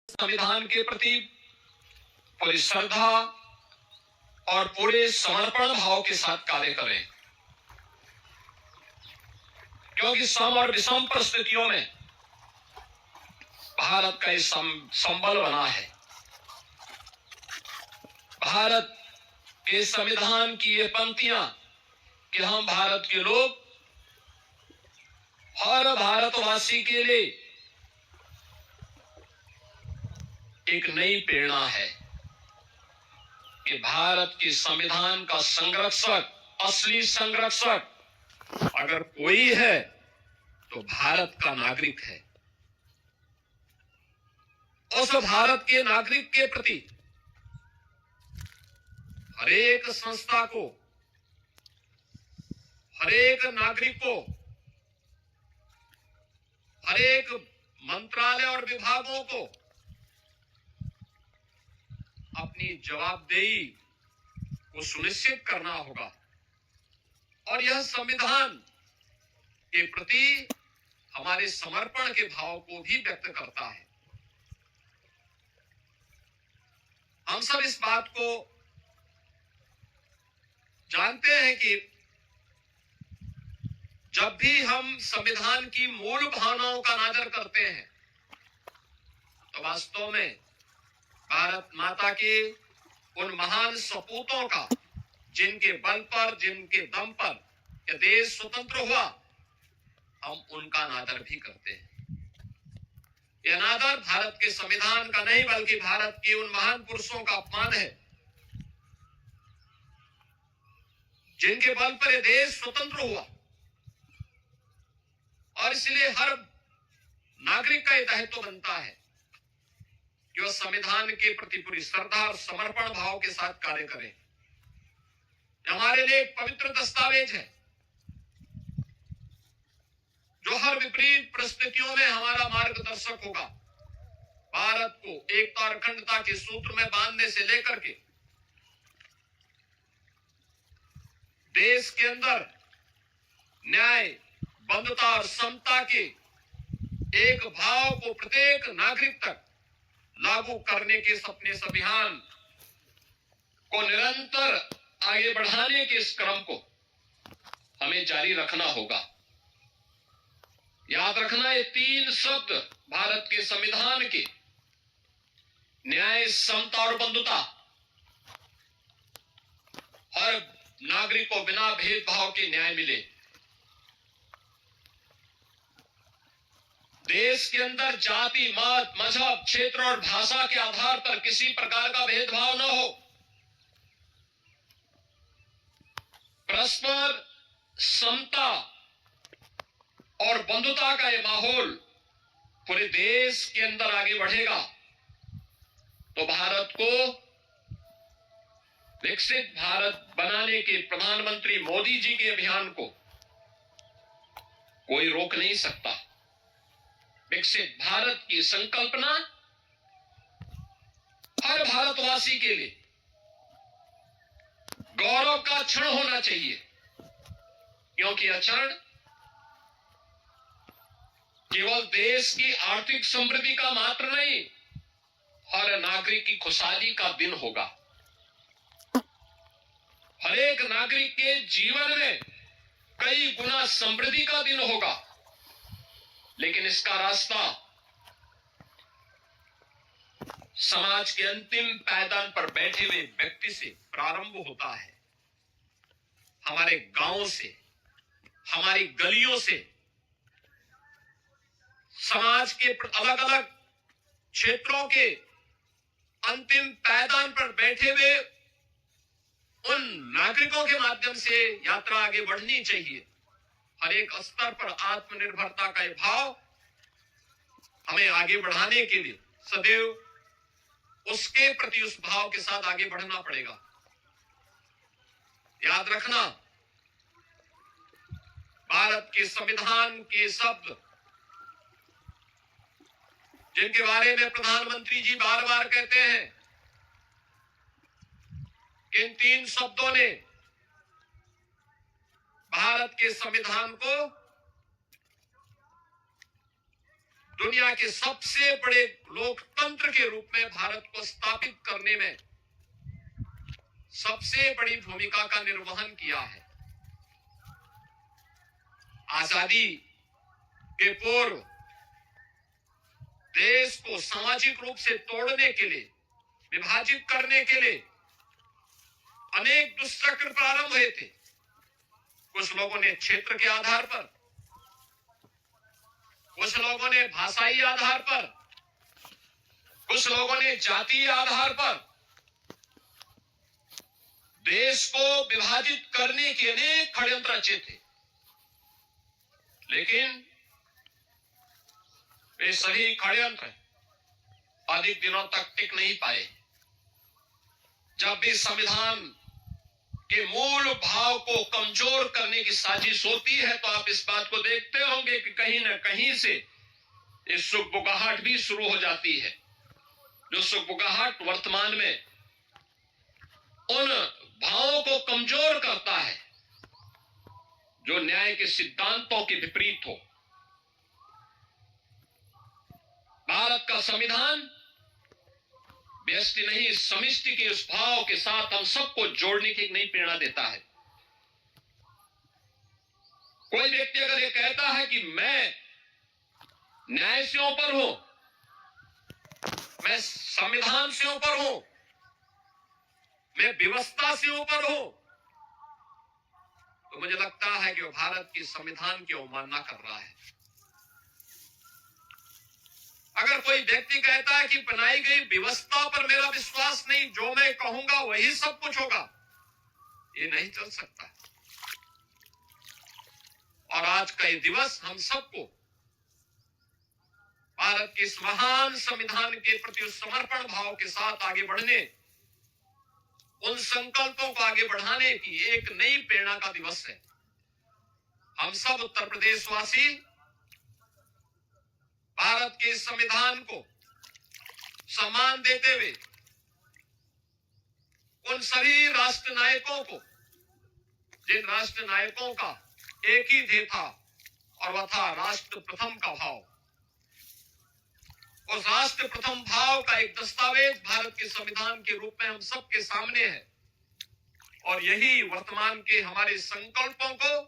संविधान के प्रति पूरी श्रद्धा और पूरे समर्पण भाव के साथ कार्य करें, क्योंकि सम और विषम परिस्थितियों में भारत का संबल बना है। भारत के संविधान की ये पंक्तियां कि हम भारत के लोग हर भारतवासी के लिए एक नई प्रेरणा है कि भारत के संविधान का संरक्षक, असली संरक्षक अगर कोई है तो भारत का नागरिक है। उस भारत के नागरिक के प्रति हरेक संस्था को, हरेक नागरिक को, हरेक मंत्रालय और विभागों को अपनी जवाबदेही को सुनिश्चित करना होगा और यह संविधान के प्रति हमारे समर्पण के भाव को भी व्यक्त करता है। हम सब इस बात को जानते हैं कि जब भी हम संविधान की मूल भावनाओं का अनादर करते हैं तो वास्तव में भारत माता के उन महान सपूतों का, जिनके बल पर, जिनके दम पर यह देश स्वतंत्र हुआ, हम उनका अनादर भी करते हैं। यह अनादर भारत के संविधान का नहीं बल्कि भारत के उन महान पुरुषों का अपमान है जिनके बल पर यह देश स्वतंत्र हुआ। और इसलिए हर नागरिक का यह दायित्व बनता है कि वह संविधान के प्रति पूरी श्रद्धा और समर्पण भाव के साथ कार्य करें। हमारे लिए एक पवित्र दस्तावेज है जो हर विपरीत परिस्थितियों में हमारा मार्गदर्शक होगा। भारत को एकता और अखंडता के सूत्र में बांधने से लेकर के देश के अंदर न्याय, बंधुता और समता के एक भाव को प्रत्येक नागरिक तक लागू करने के सपने, इस अभियान को निरंतर आगे बढ़ाने के इस क्रम को हमें जारी रखना होगा। याद रखना, ये तीन शब्द भारत के संविधान के न्याय, समता और बंधुता हर नागरिक को बिना भेदभाव के न्याय मिले। देश के अंदर जाति, मत, मजहब, क्षेत्र और भाषा के आधार पर किसी प्रकार का भेदभाव न हो। परस्पर समता और बंधुता का ये माहौल पूरे देश के अंदर आगे बढ़ेगा तो भारत को विकसित भारत बनाने के प्रधानमंत्री मोदी जी के अभियान को कोई रोक नहीं सकता। विकसित भारत की संकल्पना हर भारतवासी के लिए गौरव का क्षण होना चाहिए, क्योंकि यह क्षण केवल देश की आर्थिक समृद्धि का मात्र नहीं, हर नागरिक की खुशहाली का दिन होगा। हर एक नागरिक के जीवन में कई गुना समृद्धि का दिन होगा, लेकिन इसका रास्ता समाज के अंतिम पायदान पर बैठे हुए व्यक्ति से प्रारंभ होता है। हमारे गांव से, हमारी गलियों से, समाज के अलग अलग क्षेत्रों के अंतिम पायदान पर बैठे हुए उन नागरिकों के माध्यम से यात्रा आगे बढ़नी चाहिए। हर एक स्तर पर आत्मनिर्भरता का यह भाव हमें आगे बढ़ाने के लिए सदैव उसके प्रति उस भाव के साथ आगे बढ़ना पड़ेगा। याद रखना, भारत के संविधान के शब्द जिनके बारे में प्रधानमंत्री जी बार बार कहते हैं कि इन तीन शब्दों ने भारत के संविधान को दुनिया के सबसे बड़े लोकतंत्र के रूप में भारत को स्थापित करने में सबसे बड़ी भूमिका का निर्वहन किया है। आजादी के पूर्व देश को सामाजिक रूप से तोड़ने के लिए, विभाजित करने के लिए अनेक दुष्चक्र प्रारंभ हुए थे। कुछ लोगों ने क्षेत्र के आधार पर, कुछ लोगों ने भाषाई आधार पर, कुछ लोगों ने जातीय आधार पर देश को विभाजित करने के अनेक षड्यंत्र रचे थे, लेकिन वे सभी षड्यंत्र अधिक दिनों तक टिक नहीं पाए। जब भी संविधान के मूल भाव को कमजोर करने की साजिश होती है तो आप इस बात को देखते होंगे कि कहीं न कहीं से ये सुगबुगाहट भी शुरू हो जाती है। जो सुगबुगाहट वर्तमान में उन भावों को कमजोर करता है जो न्याय के सिद्धांतों के विपरीत हो। भारत का संविधान व्यष्टि नहीं, समिष्टि के उस भाव के साथ हम सबको जोड़ने की एक नई प्रेरणा देता है। कोई व्यक्ति अगर ये कहता है कि मैं न्याय से ऊपर हूं, मैं संविधान से ऊपर हूं, मैं व्यवस्था से ऊपर हूं, तो मुझे लगता है कि वो भारत के संविधान की अवमानना कर रहा है। अगर कोई व्यक्ति कहता है कि बनाई गई व्यवस्था पर मेरा विश्वास नहीं, जो मैं कहूंगा वही सब कुछ होगा, ये नहीं चल सकता। और आज का ये दिवस हम सबको भारत के इस महान संविधान के प्रति समर्पण भाव के साथ आगे बढ़ने, उन संकल्पों को आगे बढ़ाने की एक नई प्रेरणा का दिवस है। हम सब उत्तर प्रदेश वासी भारत के संविधान को सम्मान देते हुए उन सभी राष्ट्र नायकों को, जिन राष्ट्र नायकों का एक ही ध्येय था और वह था राष्ट्र प्रथम का भाव, उस राष्ट्र प्रथम भाव का एक दस्तावेज भारत के संविधान के रूप में हम सबके सामने है। और यही वर्तमान के हमारे संकल्पों को,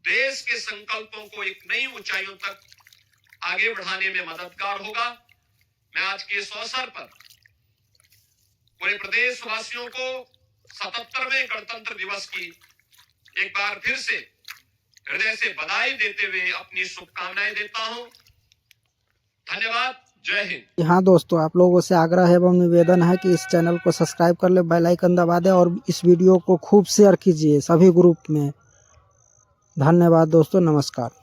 देश के संकल्पों को एक नई ऊंचाइयों तक आगे बढ़ाने में मददगार होगा। मैं आज के इस अवसर पर पूरे प्रदेशवासियों को 77वें गणतंत्र दिवस की एक बार फिर से हृदय से बधाई देते हुए अपनी शुभकामनाएं देता हूं। धन्यवाद। जय हिंद। हाँ दोस्तों, आप लोगों से आग्रह एवं निवेदन है कि इस चैनल को सब्सक्राइब कर ले, बेल आइकन दबा दें और इस वीडियो को खूब शेयर कीजिए सभी ग्रुप में। धन्यवाद दोस्तों, नमस्कार।